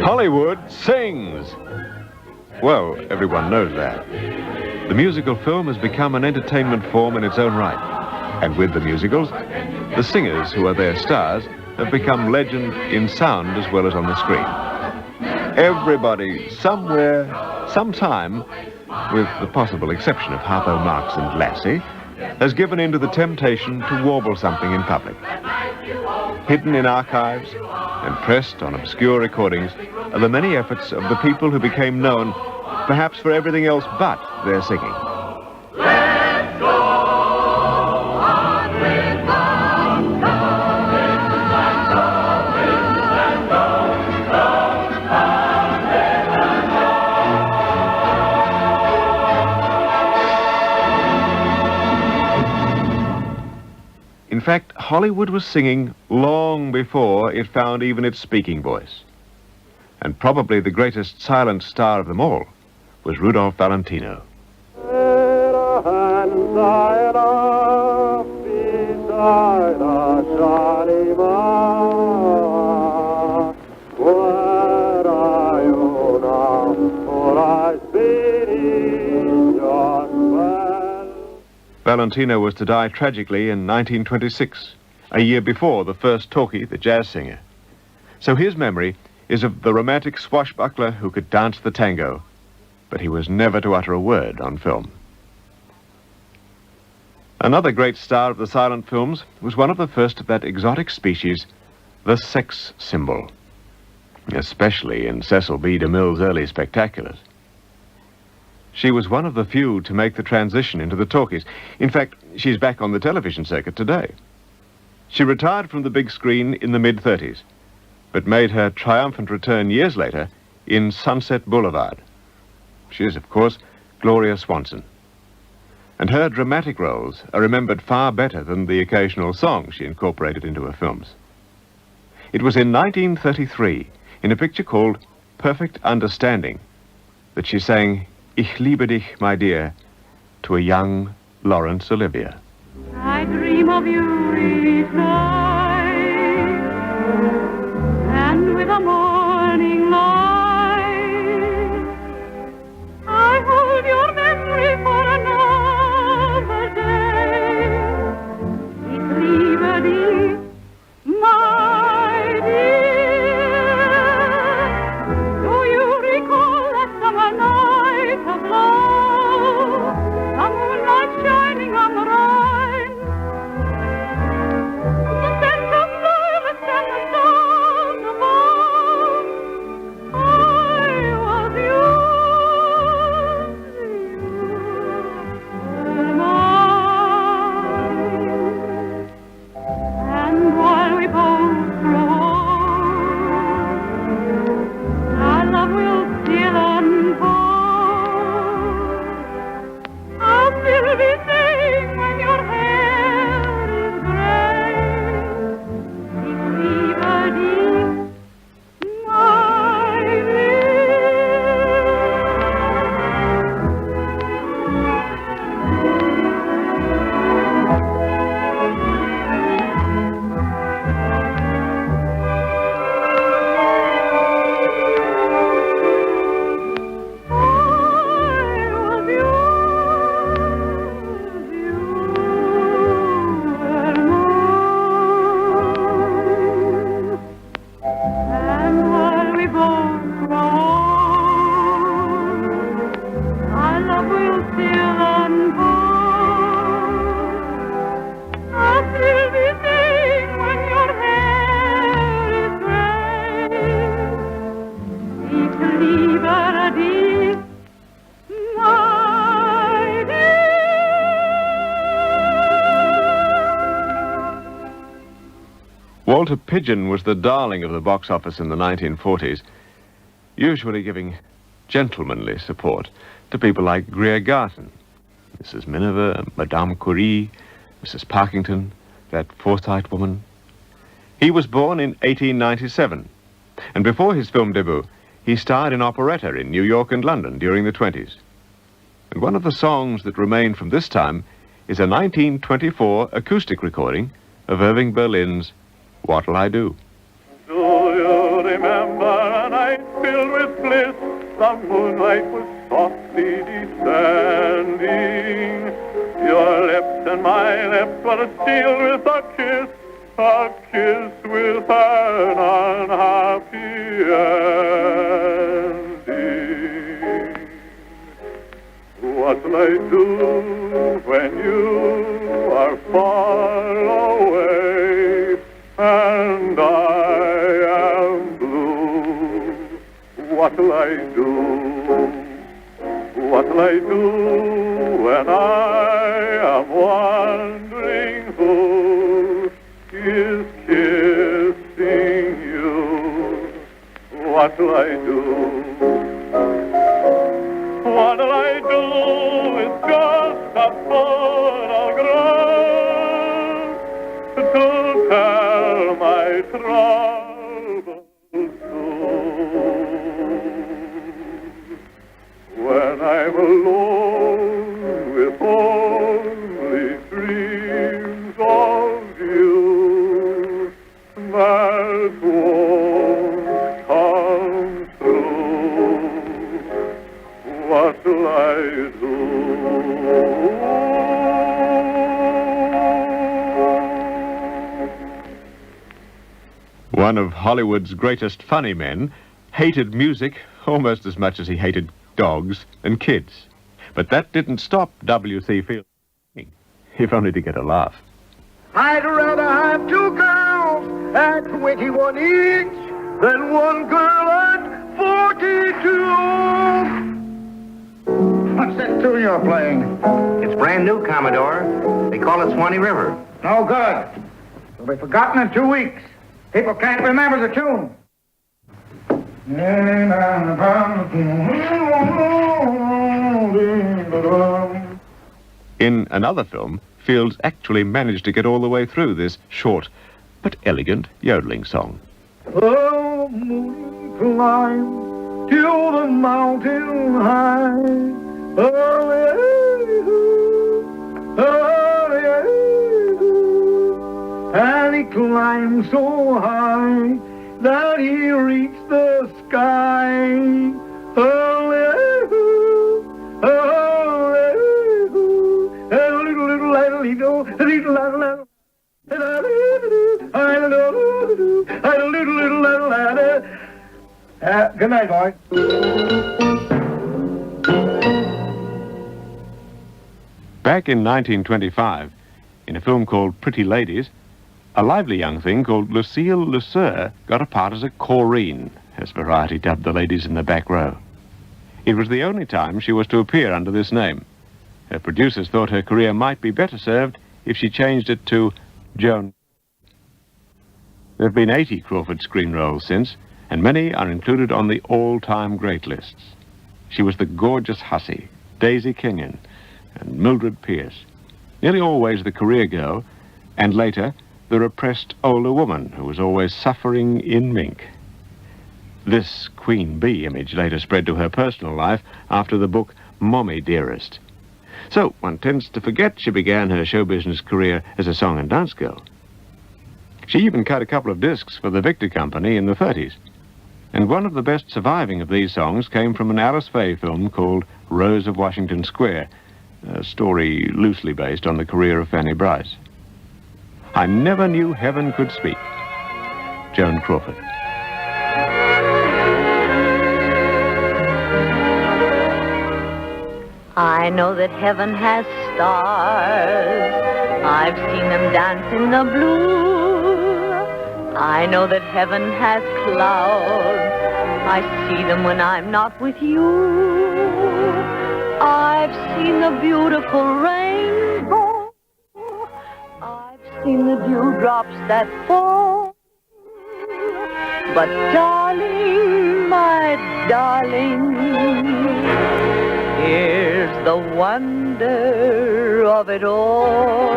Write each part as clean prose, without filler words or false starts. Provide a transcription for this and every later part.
Hollywood sings! Well, everyone knows that. The musical film has become an entertainment form in its own right. And with the musicals, the singers who are their stars have become legend in sound as well as on the screen. Everybody, somewhere, sometime, with the possible exception of Harpo Marx and Lassie, has given in to the temptation to warble something in public. Hidden in archives and pressed on obscure recordings are the many efforts of the people who became known, perhaps for everything else but their singing. Let's go on with In fact, Hollywood was singing long before it found even its speaking voice. And probably the greatest silent star of them all was Rudolph Valentino. Valentino was to die tragically in 1926, a year before the first talkie, the jazz singer. So his memory is of the romantic swashbuckler who could dance the tango, but he was never to utter a word on film. Another great star of the silent films was one of the first of that exotic species, the sex symbol, especially in Cecil B. DeMille's early spectaculars. She was one of the few to make the transition into the talkies. In fact, she's back on the television circuit today. She retired from the big screen in the mid-30s, but made her triumphant return years later in Sunset Boulevard. She is, of course, Gloria Swanson. And her dramatic roles are remembered far better than the occasional song she incorporated into her films. It was in 1933, in a picture called Perfect Understanding, that she sang Ich liebe dich, my dear, to a young Laurence Olivier. I dream of you each night, and with the morning light, I hold your memory for another day. Ich liebe dich, my dear. Do you recall that summer night of love, the moonlight shining on the Rhine, the scent of violets and the sound of love? I was yours, you were mine, and while we both grow old, our love will still unfold. I'll still be saying when your hair is gray, ich liebe dich, my dear. Walter Pidgeon was the darling of the box office in the 1940s, usually giving gentlemanly support to people like Greer Garson, Mrs. Miniver, Madame Curie, Mrs. Parkington, that Forsyte woman. He was born in 1897, and before his film debut, he starred in operetta in New York and London during the 20s. And one of the songs that remain from this time is a 1924 acoustic recording of Irving Berlin's What'll I Do? Do you remember the moonlight was softly descending. Your lips and my lips were sealed with a kiss with an unhappy ending. What'll I do when you are far away and I am blue? What'll I do? What'll I do when I am wondering who is kissing you? What'll I do? What'll I do with just a foot of ground to tell my troubles to? When I'm alone with only dreams of you that won't come true, what'll I do? One of Hollywood's greatest funny men hated music almost as much as he hated dogs and kids. But that didn't stop W.C. Fields, if only to get a laugh. I'd rather have two girls at 21 each than one girl at 42. What's that tune you're playing? It's brand new, Commodore. They call it Swanee River. No good. It'll be forgotten in 2 weeks. People can't remember the tune. In another film, Fields actually managed to get all the way through this short but elegant yodeling song. Oh, moon climb till the mountain high. And he climbed so high that he reached the sky. Good night, boy. Back in 1925, in a film called Pretty Ladies, a lively young thing called Lucille Lesueur got a part as a Corrine, as Variety dubbed the ladies in the back row. It was the only time she was to appear under this name. Her producers thought her career might be better served if she changed it to Joan. There have been 80 Crawford screen roles since, and many are included on the all-time great lists. She was the gorgeous hussy, Daisy Kenyon, and Mildred Pierce, nearly always the career girl, and later the repressed older woman who was always suffering in mink. This Queen Bee image later spread to her personal life after the book Mommy Dearest. So one tends to forget she began her show business career as a song and dance girl. She even cut a couple of discs for the Victor Company in the 30s. And one of the best surviving of these songs came from an Alice Faye film called Rose of Washington Square, a story loosely based on the career of Fanny Bryce. I never knew heaven could speak. Joan Crawford. I know that heaven has stars. I've seen them dance in the blue. I know that heaven has clouds. I see them when I'm not with you. I've seen the beautiful rainbow. I've seen the dewdrops that fall. But darling, my darling, here's the wonder of it all.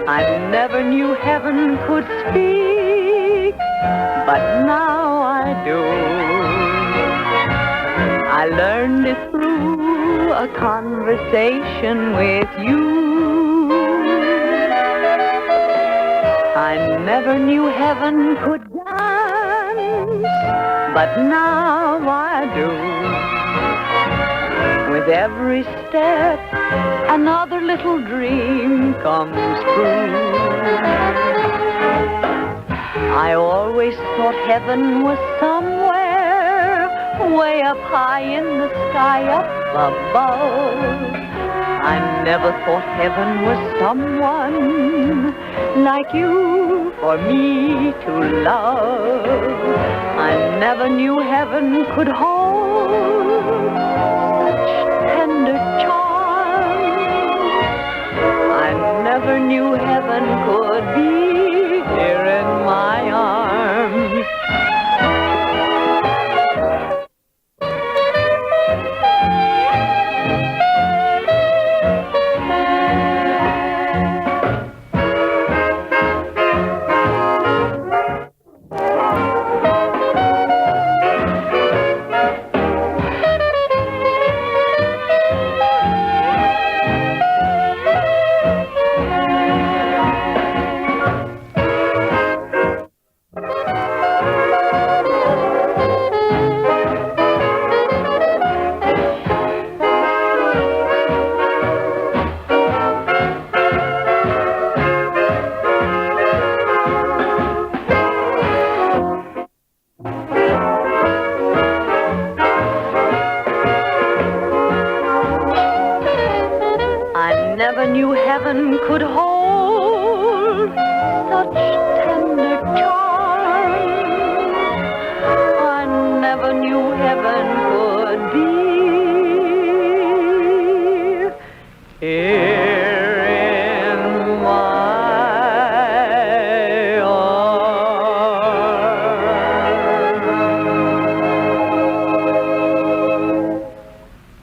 I never knew heaven could speak, but now I do. I learned it through a conversation with you. I never knew heaven could dance, but now love I do. With every step, another little dream comes true. I always thought heaven was somewhere way up high in the sky up above. I never thought heaven was someone like you for me to love. I never knew heaven could hold such tender charm. I never knew heaven could be here in my arms. Never knew heaven could hold such tender charm. I never knew heaven could be here in my arms.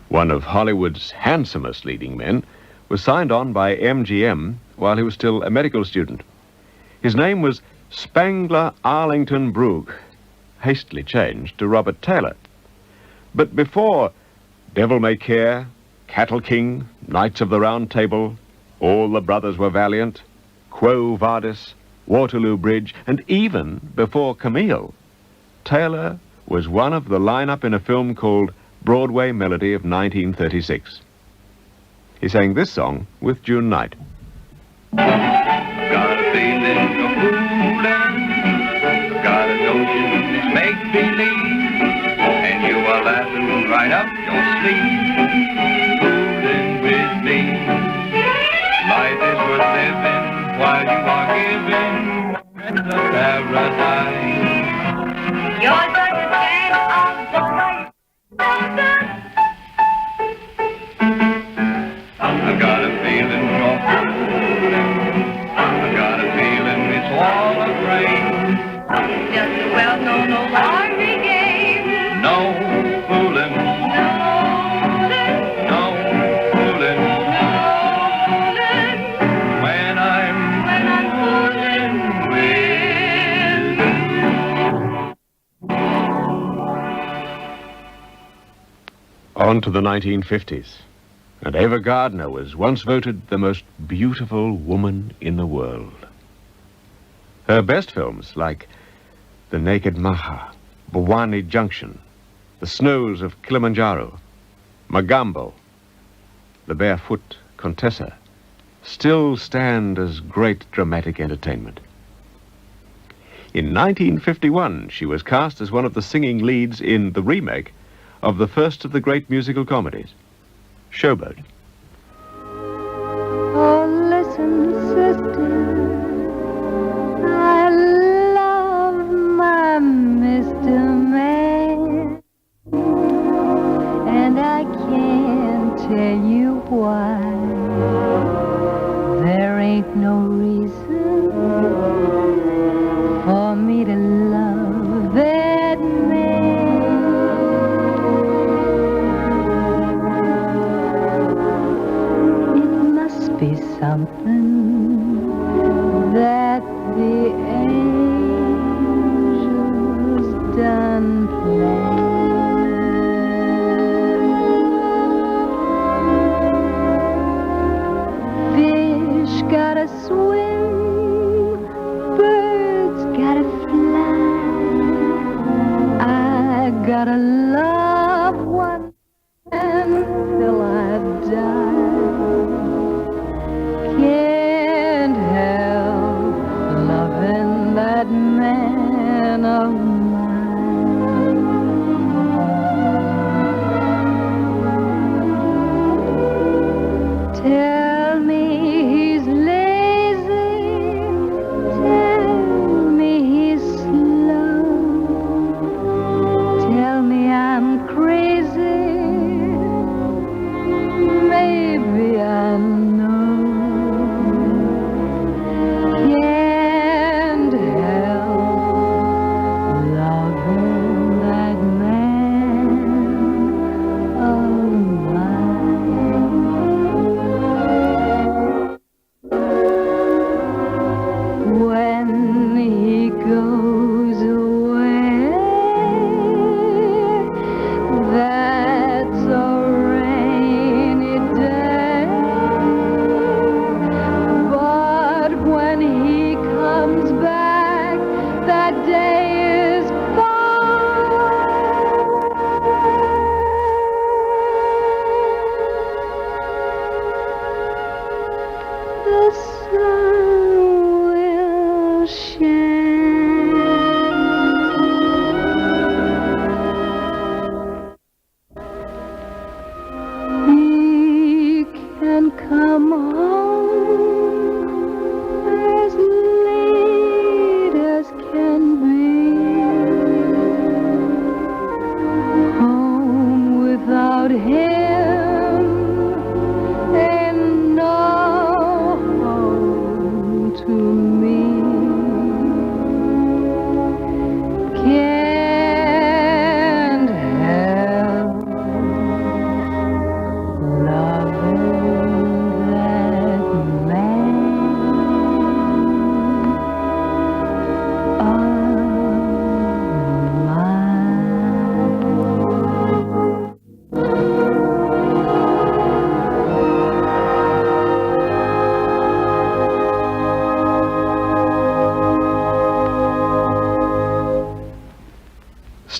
One of Hollywood's handsomest leading men was signed on by MGM while he was still a medical student. His name was Spangler Arlington Brugh, hastily changed to Robert Taylor. But before Devil May Care, Cattle King, Knights of the Round Table, All the Brothers Were Valiant, Quo Vadis, Waterloo Bridge, and even before Camille, Taylor was one of the lineup in a film called Broadway Melody of 1936. He sang this song with June Knight. Got a feeling you're fooling, got a notion it's make-believe, and you are laughing right up your sleeve, fooling with me. Life is worth living while you are giving friends a paradise. You're such a fan of the light. I got a feeling you're fooling. I got a feeling it's all a frame. Just a well-known old army game. No fooling, no fooling. When I'm fooling with you. On to the 1950s. And Ava Gardner was once voted the most beautiful woman in the world. Her best films, like The Naked Maha, Bhuwani Junction, The Snows of Kilimanjaro, Magambo, The Barefoot Contessa, still stand as great dramatic entertainment. In 1951, she was cast as one of the singing leads in the remake of the first of the great musical comedies, Showboat. Oh, listen, sister, I love my Mr. Man, and I can't tell you why. There ain't no reason for me to love that man. Be something that the angels done planned. Fish gotta swim, birds gotta fly. I gotta love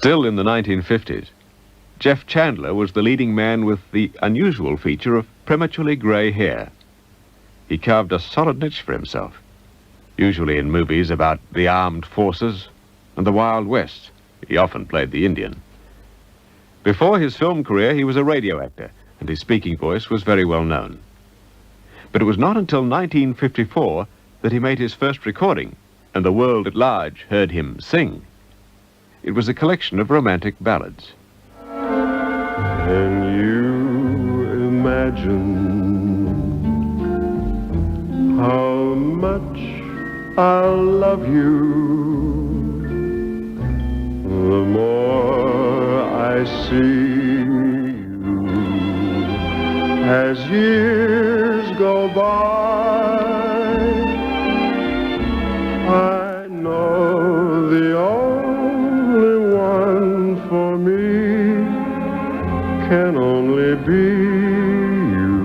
Still in the 1950s, Jeff Chandler was the leading man with the unusual feature of prematurely grey hair. He carved a solid niche for himself, usually in movies about the armed forces and the Wild West. He often played the Indian. Before his film career, he was a radio actor, and his speaking voice was very well known. But it was not until 1954 that he made his first recording, and the world at large heard him sing. It was a collection of romantic ballads. Can you imagine how much I love you? The more I see you as years go by, I know the only one for me can only be you.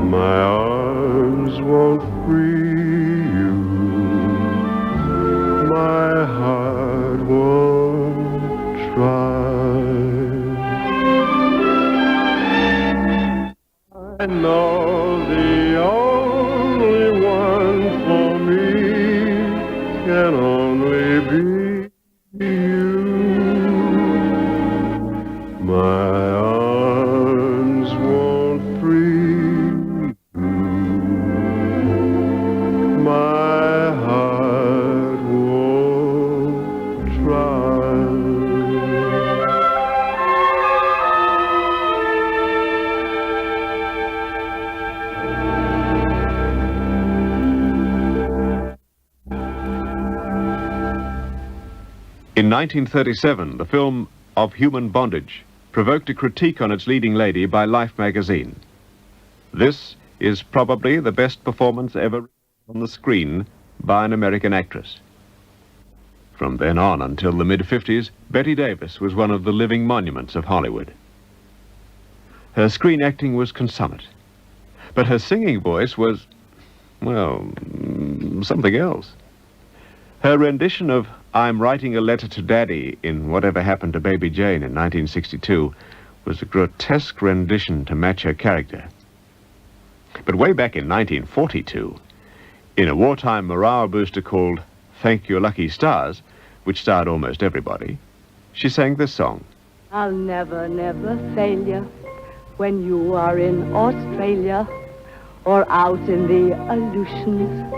My arms won't free you. My heart won't try. I know the only one for me can only be you. My arms won't free you. My heart won't try. In 1937, the film Of Human Bondage provoked a critique on its leading lady by Life magazine. This is probably the best performance ever on the screen by an American actress. From then on until the mid-50s, Bette Davis was one of the living monuments of Hollywood. Her screen acting was consummate, but her singing voice was, well, something else. Her rendition of I'm Writing a Letter to Daddy in Whatever Happened to Baby Jane in 1962 was a grotesque rendition to match her character. But way back in 1942, in a wartime morale booster called Thank Your Lucky Stars, which starred almost everybody, she sang this song. I'll never, never fail you when you are in Australia or out in the Aleutians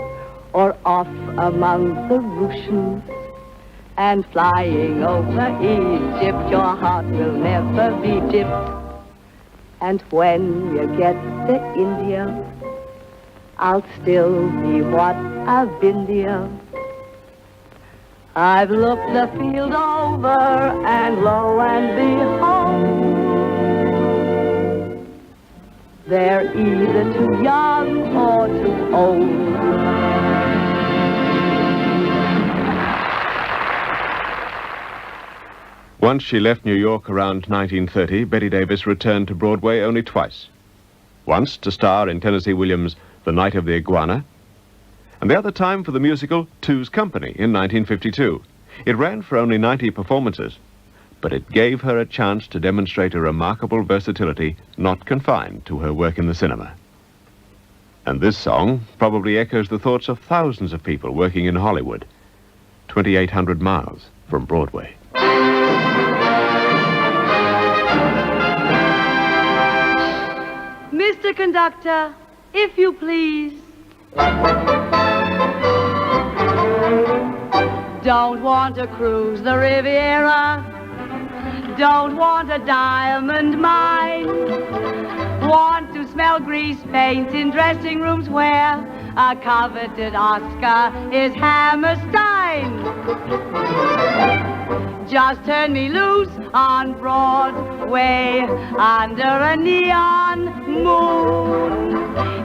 or off among the Russians and flying over Egypt. Your heart will never be dipped. And when you get to India, I'll still be what I've been there. I've looked the field over, and lo and behold, they're either too young or too old. Once she left New York around 1930, Bette Davis returned to Broadway only twice. Once to star in Tennessee Williams' The Night of the Iguana, and the other time for the musical Two's Company in 1952. It ran for only 90 performances, but it gave her a chance to demonstrate a remarkable versatility not confined to her work in the cinema. And this song probably echoes the thoughts of thousands of people working in Hollywood, 2,800 miles from Broadway. Mr. Conductor, if you please. Don't want to cruise the Riviera. Don't want a diamond mine. Want to smell grease paint in dressing rooms where a coveted Oscar is Hammerstein. Just turn me loose on Broadway under a neon moon.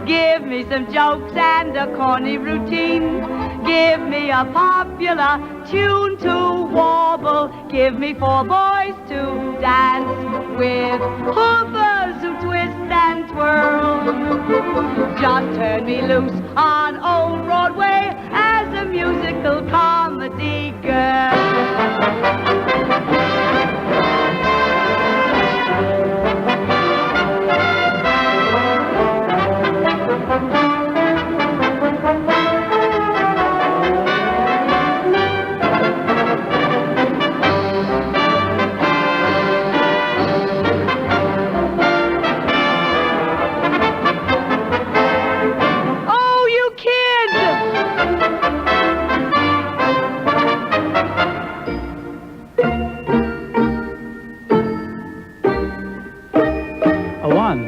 Give me some jokes and a corny routine. Give me a popular tune to warble. Give me 4 boys to dance with, hoopers who twist and twirl. Just turn me loose on old Broadway as a musical comedy. comedy girl.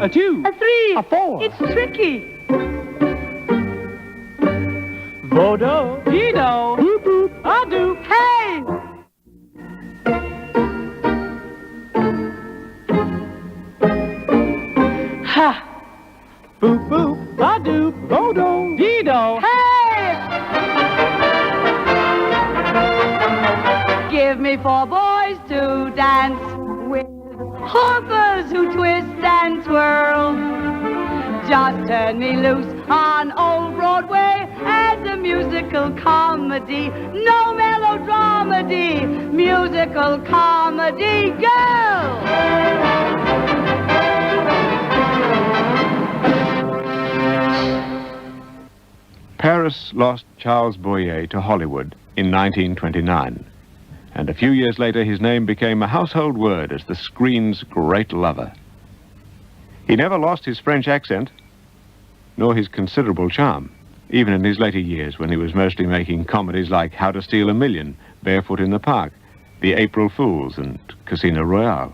A 2. A 3. A 4. It's tricky. Vodo. Dido. Boop boop. Adu. Hey! Ha. Boop boop. Adu. Vodo. Dido. Hey! Give me 4 boys to dance with, hoppers who twist and twirl. Just turn me loose on old Broadway as a musical comedy. No melodramedy, musical comedy girl. Paris lost Charles Boyer to Hollywood in 1929, and a few years later his name became a household word as the screen's great lover. He never lost his French accent, nor his considerable charm, even in his later years when he was mostly making comedies like How to Steal a Million, Barefoot in the Park, The April Fools, and Casino Royale.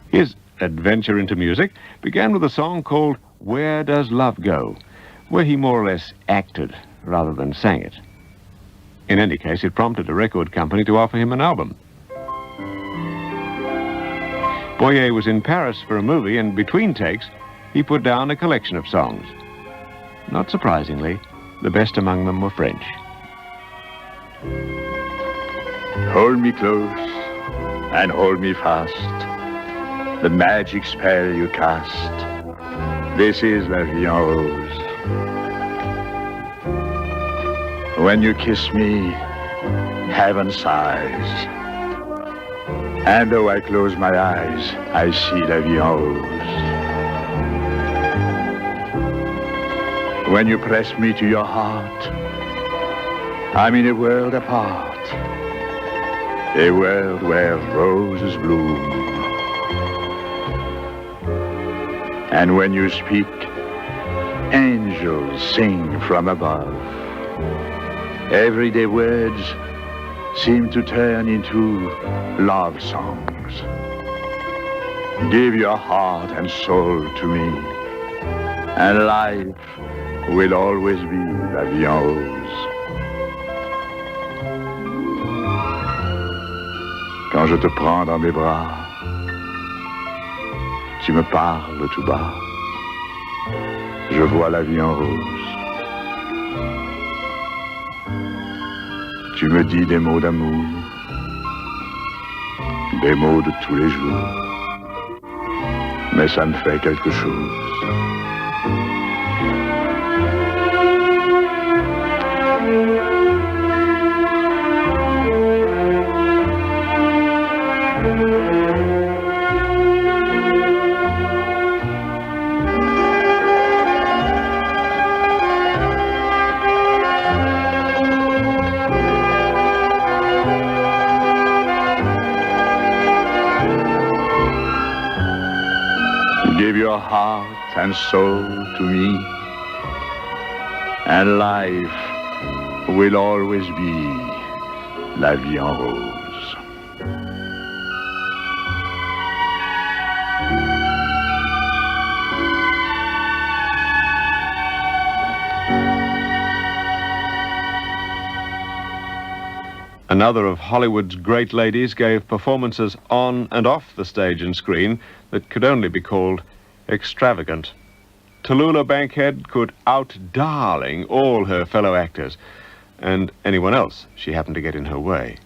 His adventure into music began with a song called Where Does Love Go?, where he more or less acted rather than sang it. In any case, it prompted a record company to offer him an album. Boyer was in Paris for a movie, and between takes, he put down a collection of songs. Not surprisingly, the best among them were French. Hold me close and hold me fast, the magic spell you cast, this is la vie en rose. When you kiss me, heaven sighs, and though I close my eyes, I see la vie en rose. When you press me to your heart, I'm in a world apart, a world where roses bloom. And when you speak, angels sing from above. Everyday words seem to turn into love songs. Give your heart and soul to me, and life will always be la vie en rose. Quand je te prends dans mes bras, tu me parles tout bas, je vois la vie en rose. Tu me dis des mots d'amour, des mots de tous les jours, mais ça me fait quelque chose. Give your heart and soul to me, and life will always be la vie en rose. Another of Hollywood's great ladies gave performances on and off the stage and screen that could only be called extravagant. Tallulah Bankhead could out-darling all her fellow actors and anyone else she happened to get in her way.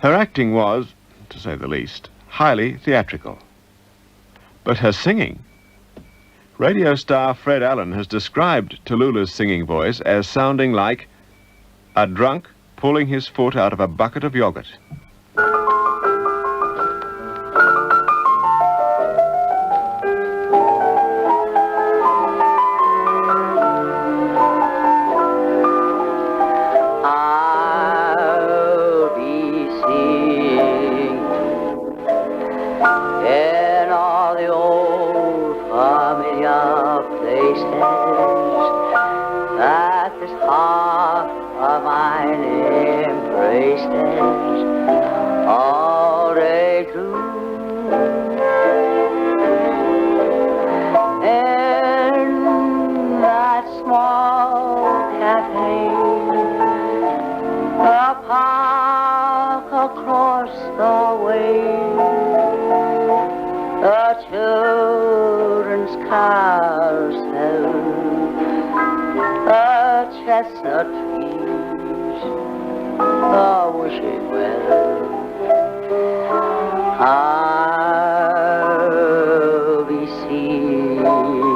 Her acting was, to say the least, highly theatrical. But her singing... Radio star Fred Allen has described Tallulah's singing voice as sounding like A drunk pulling his foot out of a bucket of yogurt. I'll be seeing in all the old familiar places that this heart of mine embraces all day through. In that small cafe, the park across the way, the children's carousel, the chestnut trees, the wishing well. I'll be seeing you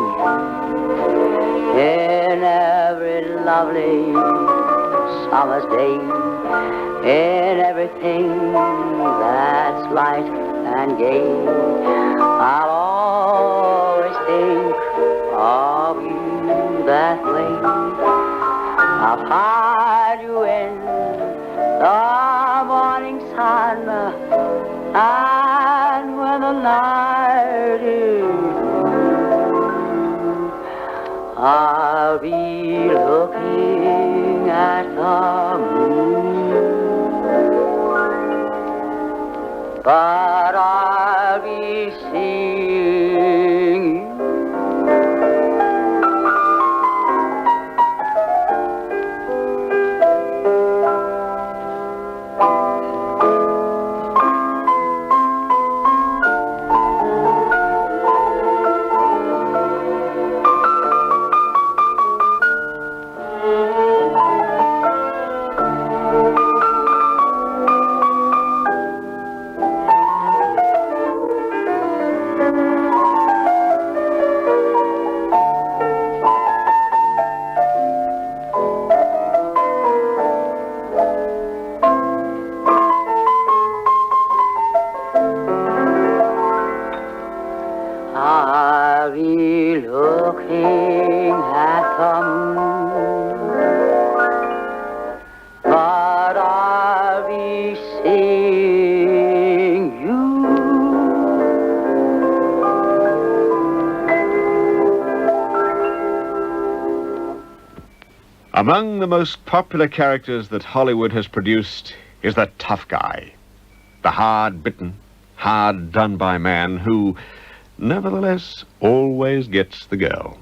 in every lovely summer's day, in everything that's light and gay. I'll always think of you that way. I'll hide you in the morning sun, and when the night is through, I'll be looking at the moon, but I'll be seeing you. I'll be looking at the moon, but I'll be seeing you. Among the most popular characters that Hollywood has produced is the tough guy, the hard-bitten, hard-done-by man who, nevertheless, always gets the girl.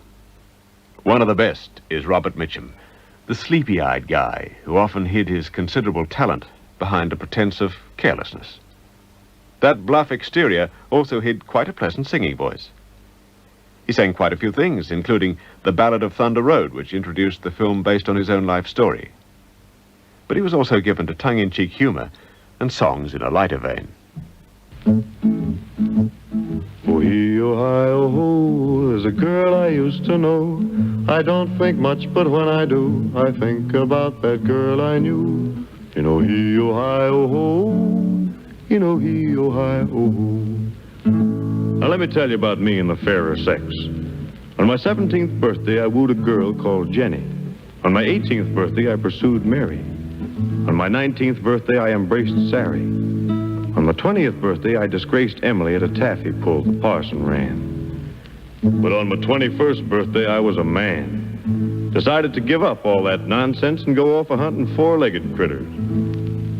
One of the best is Robert Mitchum, the sleepy-eyed guy who often hid his considerable talent behind a pretense of carelessness. That bluff exterior also hid quite a pleasant singing voice. He sang quite a few things, including The Ballad of Thunder Road, which introduced the film based on his own life story. But he was also given to tongue-in-cheek humor and songs in a lighter vein. Oh, hi-oh-ho, there's a girl I used to know. I don't think much, but when I do, I think about that girl I knew. You know, hi-oh-ho, you know, hi-oh-ho. Now, let me tell you about me and the fairer sex. On my 17th birthday, I wooed a girl called Jenny. On my 18th birthday, I pursued Mary. On my 19th birthday, I embraced Sari. On my 20th birthday, I disgraced Emily at a taffy pull the parson ran. But on my 21st birthday, I was a man. Decided to give up all that nonsense and go off a-hunting four-legged critters.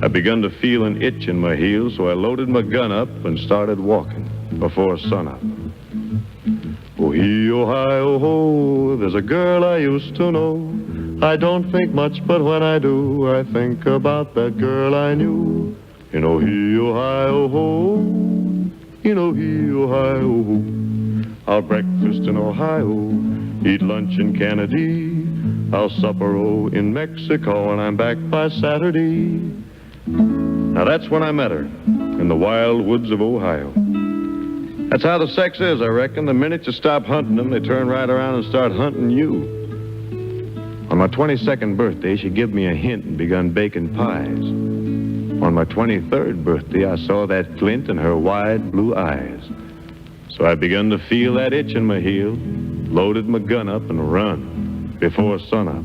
I begun to feel an itch in my heels, so I loaded my gun up and started walking before sunup. Oh, hi-oh-ho, there's a girl I used to know. I don't think much, but when I do, I think about that girl I knew. You know, hi-oh-ho, you know, hi-oh-ho. I'll breakfast in Ohio, eat lunch in Kennedy. I'll supper in Mexico, and I'm back by Saturday. Now that's when I met her, in the wild woods of Ohio. That's how the sex is, I reckon. The minute you stop hunting them, they turn right around and start hunting you. On On my 22nd birthday, she gave me a hint and begun baking pies. On my 23rd birthday, I saw that glint in her wide blue eyes. So I begun to feel that itch in my heel, loaded my gun up and run before sunup.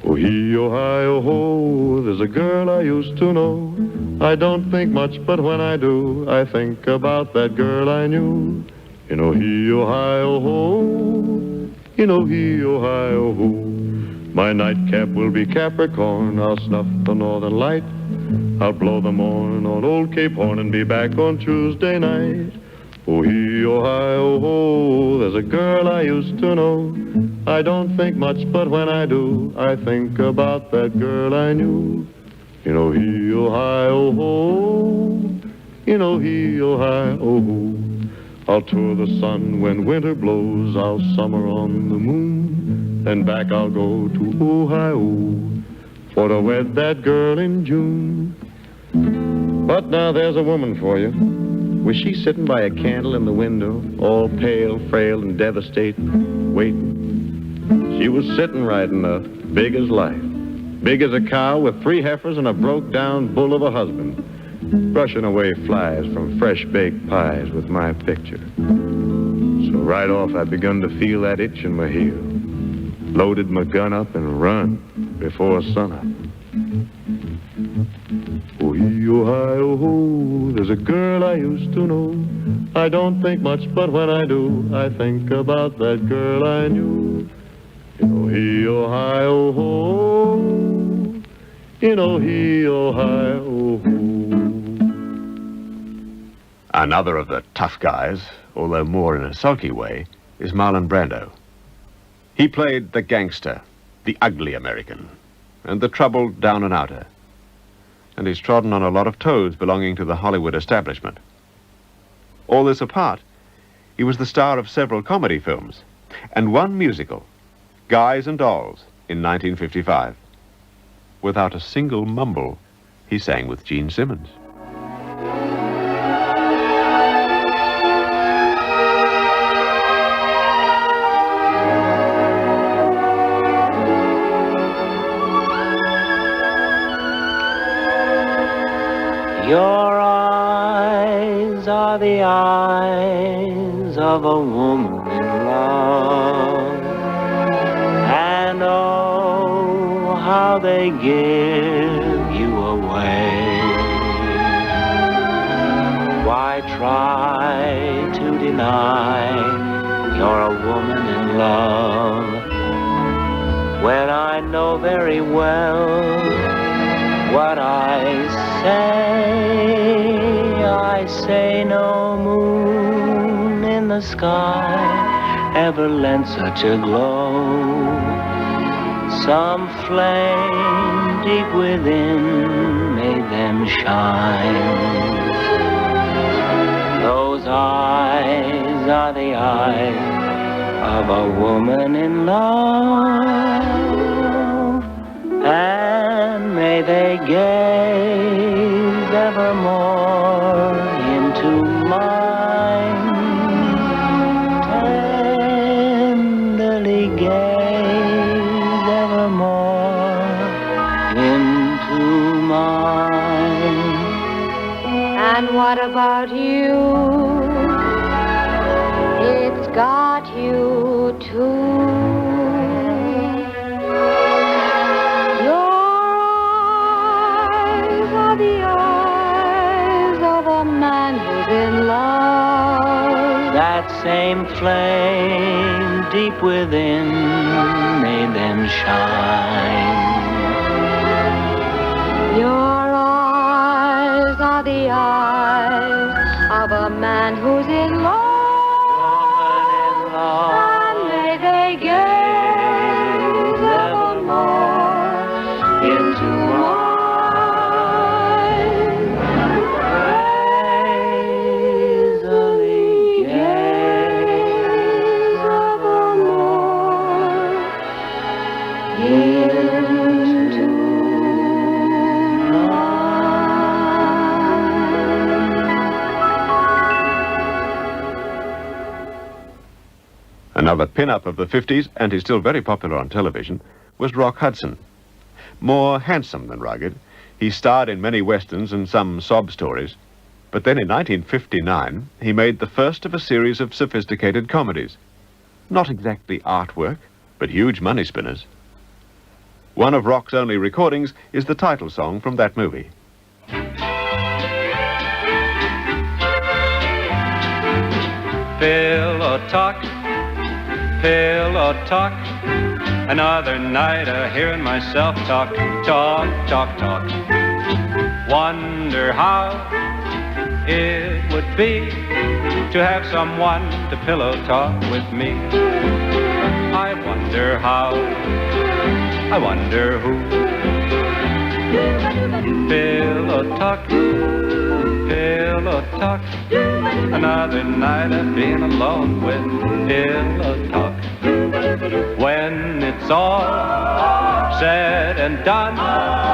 Oh, hee, oh, hi, oh, ho, there's a girl I used to know. I don't think much, but when I do, I think about that girl I knew. You know, hee, oh, hi, oh, ho, you know, hee, oh, hi, oh, ho. My nightcap will be Capricorn, I'll snuff the northern light. I'll blow the morn on old Cape Horn and be back on Tuesday night. Oh, hee, oh, hi, oh, ho, there's a girl I used to know. I don't think much, but when I do, I think about that girl I knew. You know, hee, oh, hi, oh, ho, you know, hee, oh, hi, oh, ho. I'll tour the sun when winter blows, I'll summer on the moon, then back I'll go to Ohio for to wed that girl in June. But now there's a woman for you. Was she sitting by a candle in the window, all pale, frail, and devastated, waiting? She was sitting right enough, big as life, big as a cow with 3 heifers and a broke-down bull of a husband, brushing away flies from fresh-baked pies with my picture. So right off, I begun to feel that itch in my heel, loaded my gun up and run before sunup. Oh, hee, oh, hi, oh, ho, there's a girl I used to know. I don't think much, but when I do, I think about that girl I knew. You know, hee, oh, hi, oh, ho, you know, hee, oh, hi, oh, ho. Another of the tough guys, although more in a sulky way, is Marlon Brando. He played the gangster, the ugly American, and the troubled down and outer. And he's trodden on a lot of toes belonging to the Hollywood establishment. All this apart, he was the star of several comedy films and one musical, Guys and Dolls, in 1955. Without a single mumble, he sang with Gene Simmons. Your eyes are the eyes of a woman in love, and oh, how they give you away. Why try to deny you're a woman in love, when I know very well what I say no moon in the sky ever lent such a glow. Some flame deep within made them shine. Those eyes are the eyes of a woman in love, and may they gaze evermore into mine, tenderly gaze evermore into mine. And what about you? It's got you too. That same flame deep within made them shine. Your eyes are the eyes of a man who's in love, and may they gaze evermore into mine. Another pin-up of the 50s, and he's still very popular on television, was Rock Hudson. More handsome than rugged, he starred in many westerns and some sob stories, but then in 1959 he made the first of a series of sophisticated comedies. Not exactly artwork, but huge money spinners. One of Rock's only recordings is the title song from that movie. Pillow talk, another night of hearing myself talk. Wonder how it would be to have someone to pillow talk with me. I wonder how, I wonder who. Pillow talk, another night of being alone with pillow talk. When it's all said and done,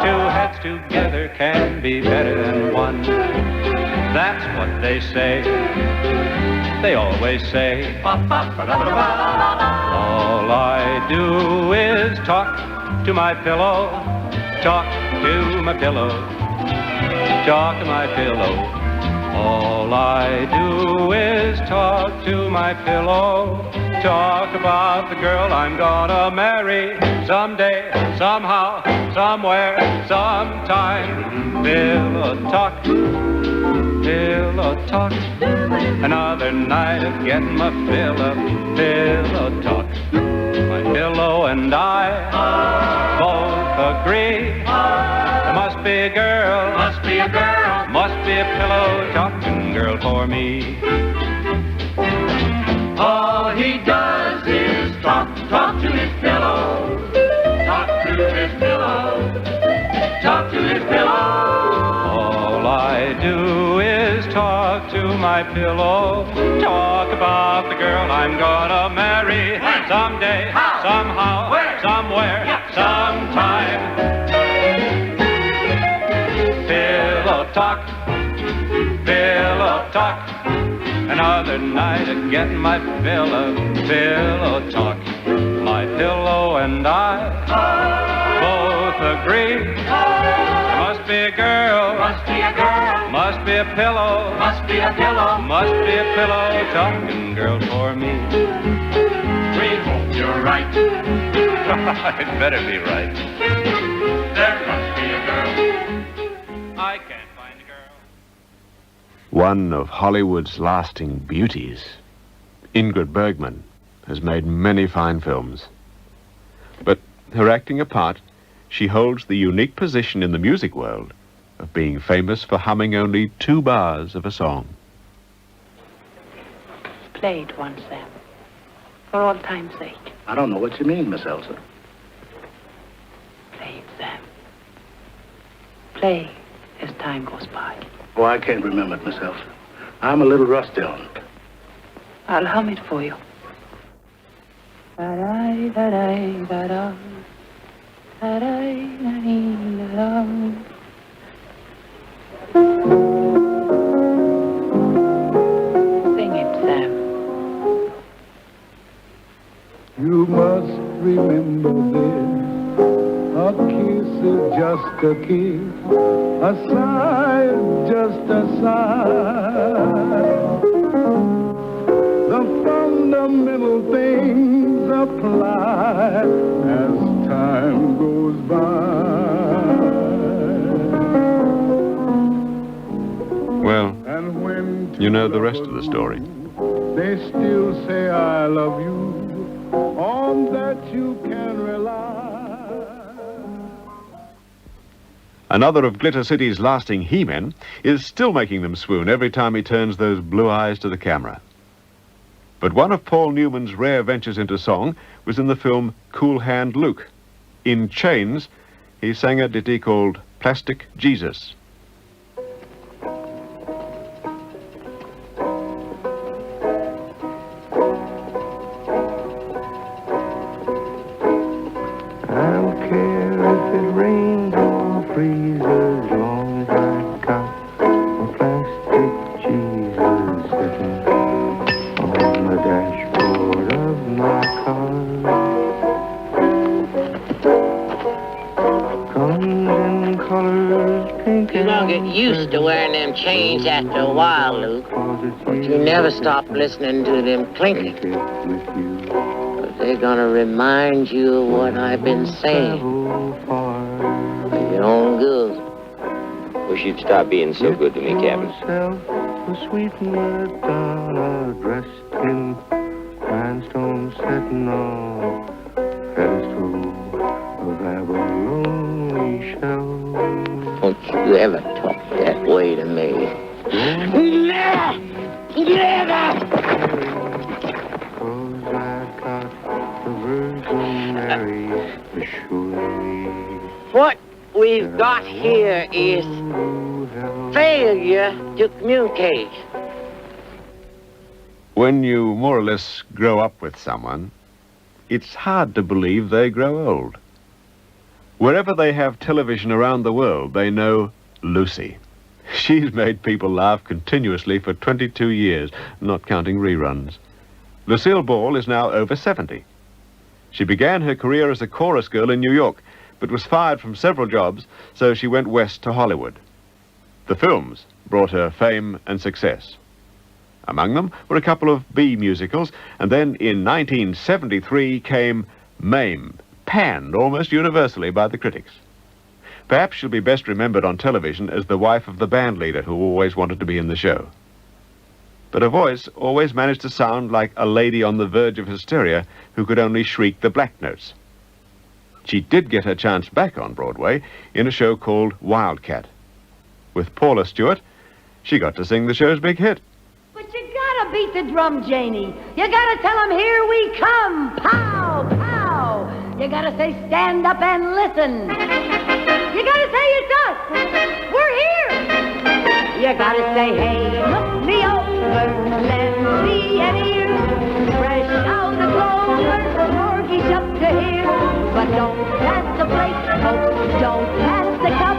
two heads together can be better than one. That's what they say, they always say. All I do is talk to my pillow, talk to my pillow, talk to my pillow. All I do is talk to my pillow, talk about the girl I'm gonna marry someday, somehow, somewhere, sometime. Pillow talk, another night of getting my fill of pillow talk. My pillow and I both agree there must be a girl, must be a pillow talking girl for me. All he does is talk to his pillow, talk to his pillow, talk to his pillow. All I do is talk to my pillow, talk about the girl I'm gonna marry someday, somehow, somewhere, sometime. Pillow talk, another night of getting my fill of pillow talk. My pillow and I both agree there must be a girl, must be a pillow, must be a pillow talking girl for me. We hope you're right. It better be right. There must be a girl. I can't find a girl. One of Hollywood's lasting beauties, Ingrid Bergman, has made many fine films. But her acting apart, she holds the unique position in the music world of being famous for humming only 2 bars of a song. Play it once, Sam. For all time's sake. I don't know what you mean, Miss Elsa. Play it, Sam. Play as time goes by. Oh, I can't remember it, Miss Elsa. I'm a little rusty on it. I'll hum it for you. Da-da-da-da-da-da. Da-da-da-da-da. Sing it, Sam. You must remember this. A kiss is just a kiss. A sigh is just a sigh. The fundamental things apply as time goes by. Well, And when you know the rest of the story. they still say I love you, on that you can rely. Another of Glitter City's lasting he-men is still making them swoon every time he turns those blue eyes to the camera. But one of Paul Newman's rare ventures into song was in the film Cool Hand Luke. In Chains, he sang a ditty called Plastic Jesus. I don't care if it rains or freezes, as long as I got a plastic Jesus sitting on the dashboard of my You're gonna get used to wearing them chains after a while, Luke. But you never stop listening to them clinking. But they're gonna remind you of what I've been saying. For your own good. Wish you'd stop being so good to me, Captain. A sweet Madonna dressed in rhinestone setting on pedestal of abalone shell. Don't you ever talk that way to me. Never! Never! 'Cause I got the Virgin Mary assuredly. What we've got here is failure to communicate. When you more or less grow up with someone, it's hard to believe they grow old. Wherever they have television around the world, they know Lucy. She's made people laugh continuously for 22 years, not counting reruns. Lucille Ball is now over 70. She began her career as a chorus girl in New York, but was fired from several jobs, so she went west to Hollywood. The films brought her fame and success. Among them were a couple of B musicals, and then in 1973 came Mame, panned almost universally by the critics. Perhaps she'll be best remembered on television as the wife of the band leader who always wanted to be in the show. But her voice always managed to sound like a lady on the verge of hysteria who could only shriek the black notes. She did get her chance back on Broadway in a show called Wildcat. With Paula Stewart, she got to sing the show's big hit. But you gotta beat the drum, Janie. You gotta tell them, here we come. Pow, pow. You gotta say, stand up and listen. You gotta say, it's us. We're here. You gotta say, hey, look me over. Let me an ear. Fresh out of clover. Mortgage up to here. But don't pass the plate. No, don't pass the cup.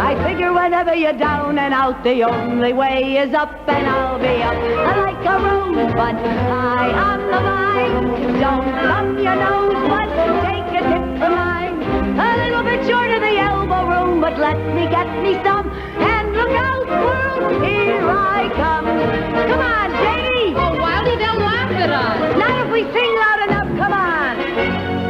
I figure whenever you're down and out, the only way is up, and I'll be up like a rosebud high on the vine. Don't thumb your nose, but take a tip from mine. A little bit short of the elbow room, but let me get me some. And look out, world, here I come. Come on, Janie. Oh, Wildy, they'll laugh at us. Not if we sing loud enough, come on.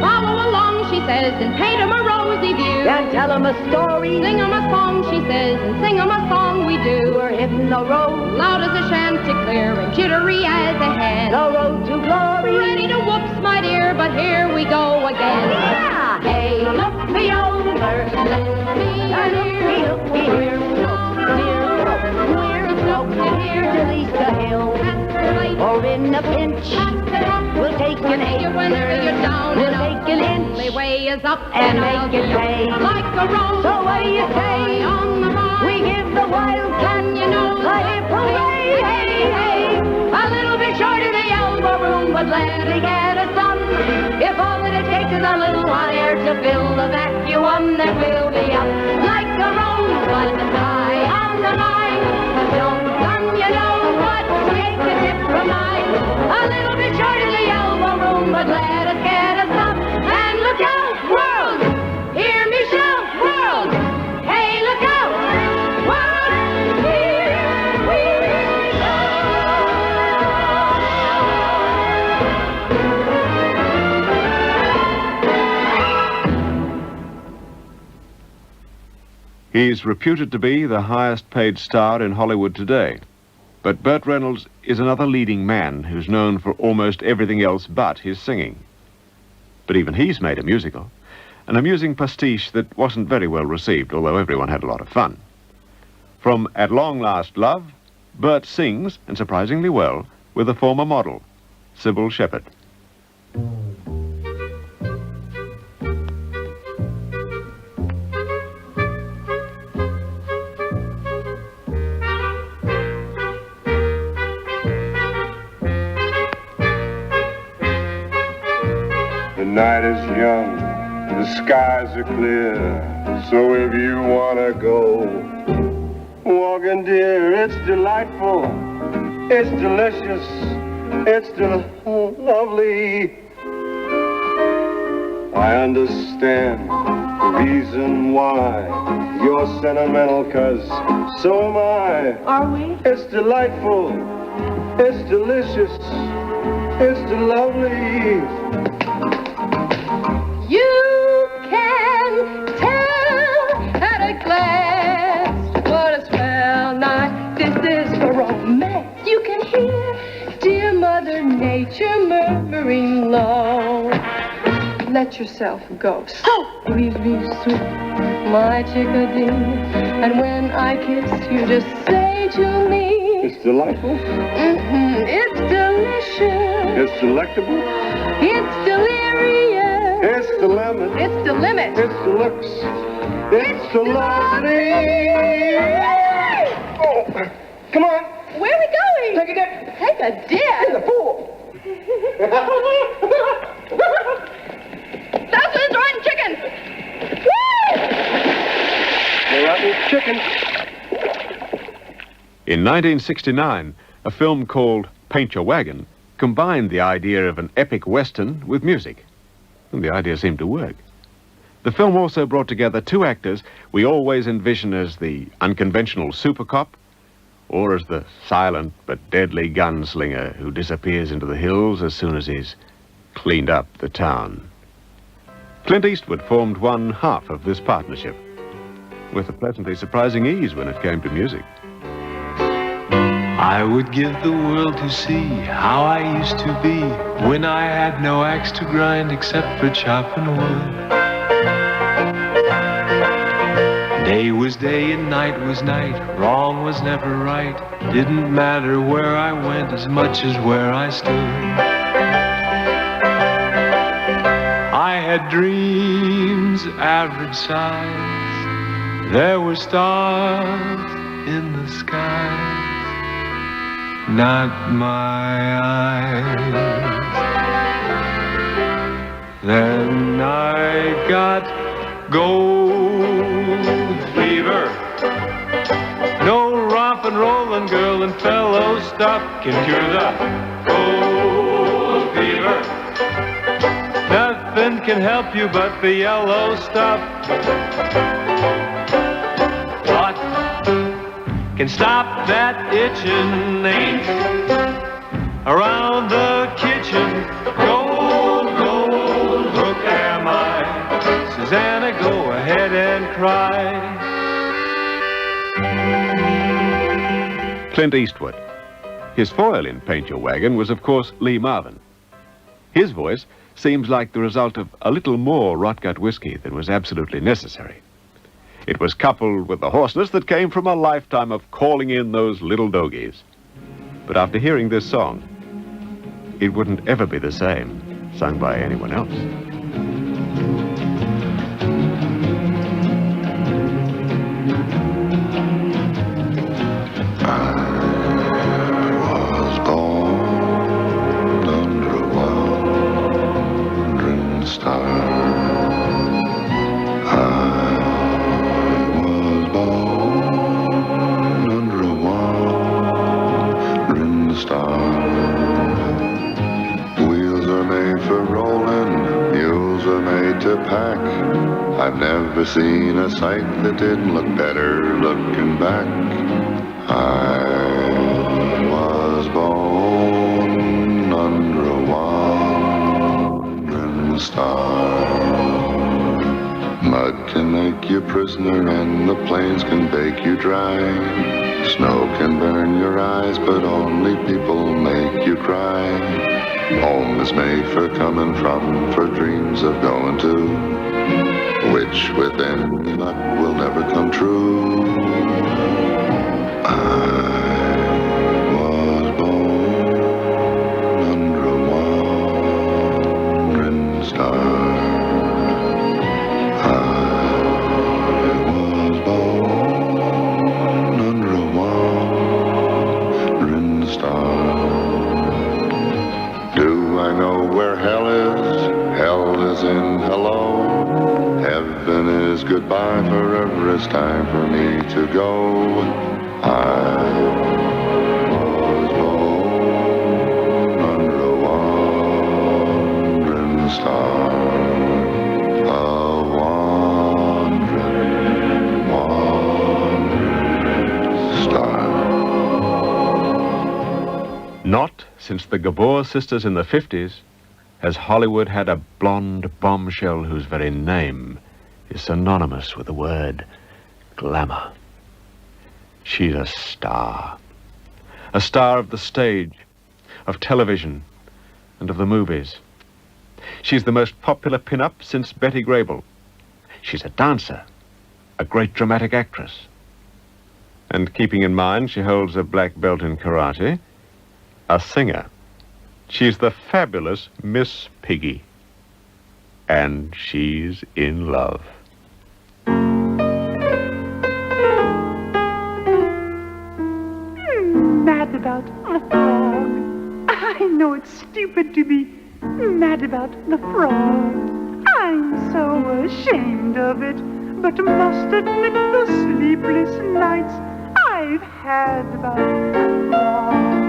Follow along, she says, and paint 'em a rosy view. And tell 'em a story. Sing 'em a song, she says, and sing 'em a song we do. We're hitting the road. Loud as a chanticleer and jittery as a hen. The road to glory. Ready to whoops, my dear, but here we go again. Yeah! Hey, look me over. Let me here. Look me here. We're floating here to Lisa Hill. Or in a pinch, we'll take an eighth. Whenever you're down we'll and out, take an the inch. only way is up, And make it pay. Like a rose. So what do you say? On the rise. We give the wildcat, you know, a hip hooray, hey, hey. A little bit short of the elbow room, but let me get a some. If all that it takes is a little hot air to fill the vacuum, then we'll be up like a rosebud high on the vine. Don't run, you know what? Take a tip from mine. A little bit short of the elbow room, but let us get a some. And look out, world! Hear me shout, world! Hey, look out! World! Here we go! He's reputed to be the highest paid star in Hollywood today. But Burt Reynolds is another leading man who's known for almost everything else but his singing. But even he's made a musical, an amusing pastiche that wasn't very well received, although everyone had a lot of fun. From At Long Last Love, Burt sings, and surprisingly well, with a former model, Sybil Shepherd. The night is young, the skies are clear, so if you wanna go walking, dear, it's delightful, it's delicious, it's lovely. I understand reason why you're sentimental, 'cause so am I. Are we? It's delightful, it's delicious, it's lovely. You can tell at a glance what a swell night this is for romance. You can hear dear Mother Nature murmuring low. Let yourself go. So please be sweet, my chickadee. And when I kiss you, just say to me, It's delightful, it's delicious, it's delectable, it's delirious, it's the limit, it's the limit, it's the looks, it's the lovely. Oh, come on. Where are we going? Take a dip. Take a dip? In the pool. That's his rotten chicken! Woo! The rotten chicken. In 1969, a film called Paint Your Wagon combined the idea of an epic western with music. And the idea seemed to work. The film also brought together two actors we always envision as the unconventional super cop or as the silent but deadly gunslinger who disappears into the hills as soon as he's cleaned up the town. Clint Eastwood formed one half of this partnership, with a pleasantly surprising ease when it came to music. I would give the world to see how I used to be when I had no axe to grind except for chopping wood. Day was day and night was night, wrong was never right. Didn't matter where I went as much as where I stood. I had dreams average size. There were stars in the skies, not my eyes. Then I got gold fever. No romping, rolling girl and fellow stuff can cure the gold fever. Nothing can help you but the yellow stuff. What can stop that itching? Ain't around the kitchen. Gold, gold, hook am I. Susanna, go ahead and cry. Clint Eastwood. His foil in Paint Your Wagon was, of course, Lee Marvin. His voice seems like the result of a little more rot-gut whiskey than was absolutely necessary. It was coupled with the hoarseness that came from a lifetime of calling in those little dogies. But after hearing this song, it wouldn't ever be the same, sung by anyone else. I've never seen a sight that didn't look better looking back. I was born under a wandering star. Mud can make you prisoner and the plains can bake you dry. Snow can burn your eyes, but only people make you cry. Home is made for coming from, for dreams of going to, which with any luck will never come true. I was born under a wandering star. I was born under a wandering star. Do I know where hell is? Hell is in hello. Heaven is goodbye, forever it's time for me to go. I was born under a wandering star, a Not since the Gabor sisters in the 50s has Hollywood had a blonde bombshell whose very name is synonymous with the word glamour. She's a star of the stage, of television, and of the movies. She's the most popular pin-up since Betty Grable. She's a dancer, a great dramatic actress. And keeping in mind she holds a black belt in karate, a singer. She's the fabulous Miss Piggy. And she's in love. Mad about the frog. I know it's stupid to be mad about the frog. I'm so ashamed of it, but must admit the sleepless nights I've had about the frog.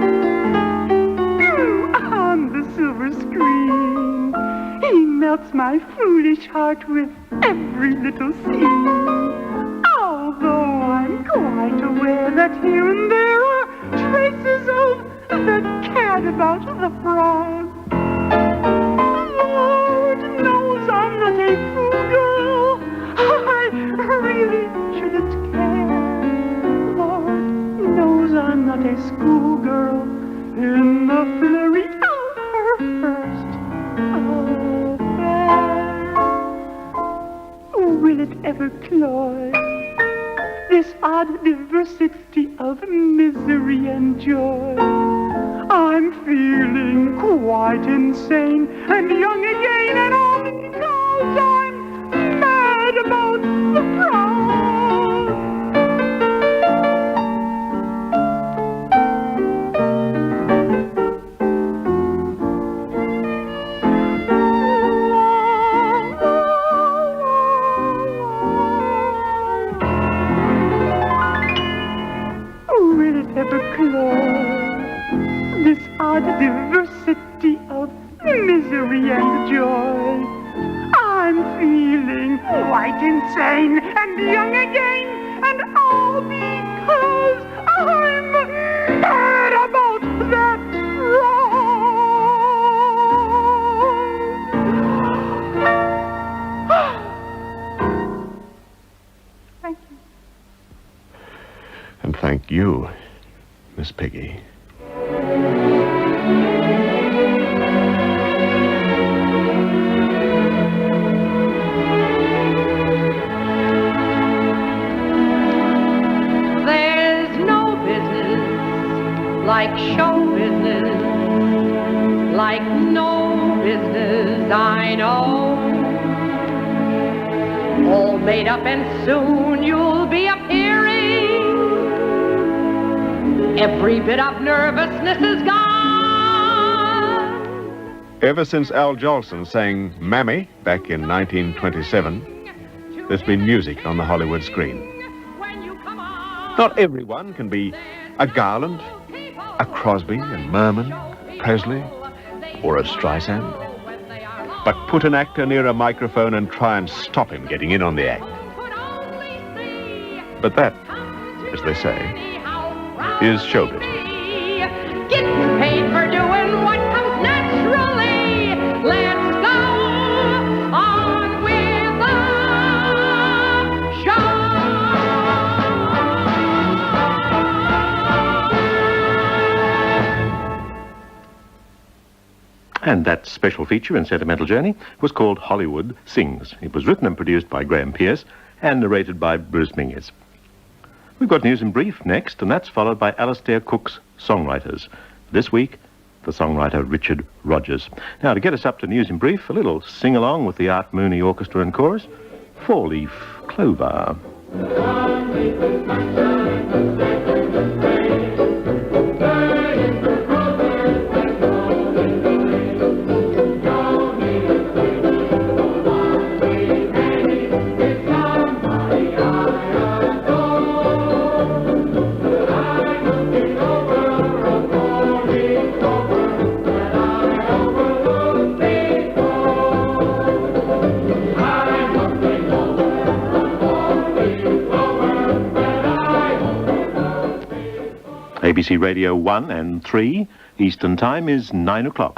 On the silver screen, he melts my foolish heart with every little scene. Although I'm quite aware that here and there are traces of the cat about the frog. Lord knows I'm not a fool girl. I really shouldn't care. Lord knows I'm not a schoolgirl in the flurry of her first affair. Will it ever cloy? This odd diversity of misery and joy. I'm feeling quite insane and young again, and all because I'm mad about the frog. This odd diversity of misery and joy. I'm feeling quite insane and young again, and all because I'm mad about that frog. Thank you. And thank you, Miss Piggy. There's no business like show business, like no business I know. All made up and soon you'll be appearing. Every bit of nervousness is gone. Ever since Al Jolson sang Mammy back in 1927, there's been music on the Hollywood screen. Not everyone can be a Garland, a Crosby and Merman, Presley, or a Streisand. But put an actor near a microphone and try and stop him getting in on the act. But that, as they say, is show business. Get paid for doing what comes naturally. Let's go on with the show. And that special feature in Sentimental Journey was called Hollywood Sings. It was written and produced by Graham Pearce and narrated by Bruce Mingus. We've got news in brief next, and that's followed by Alistair Cook's Songwriters. This week, the songwriter Richard Rogers. Now, to get us up to news in brief, a little sing-along with the Art Mooney Orchestra and Chorus, Four-Leaf Clover. ABC Radio 1 and 3. Eastern Time is 9 o'clock.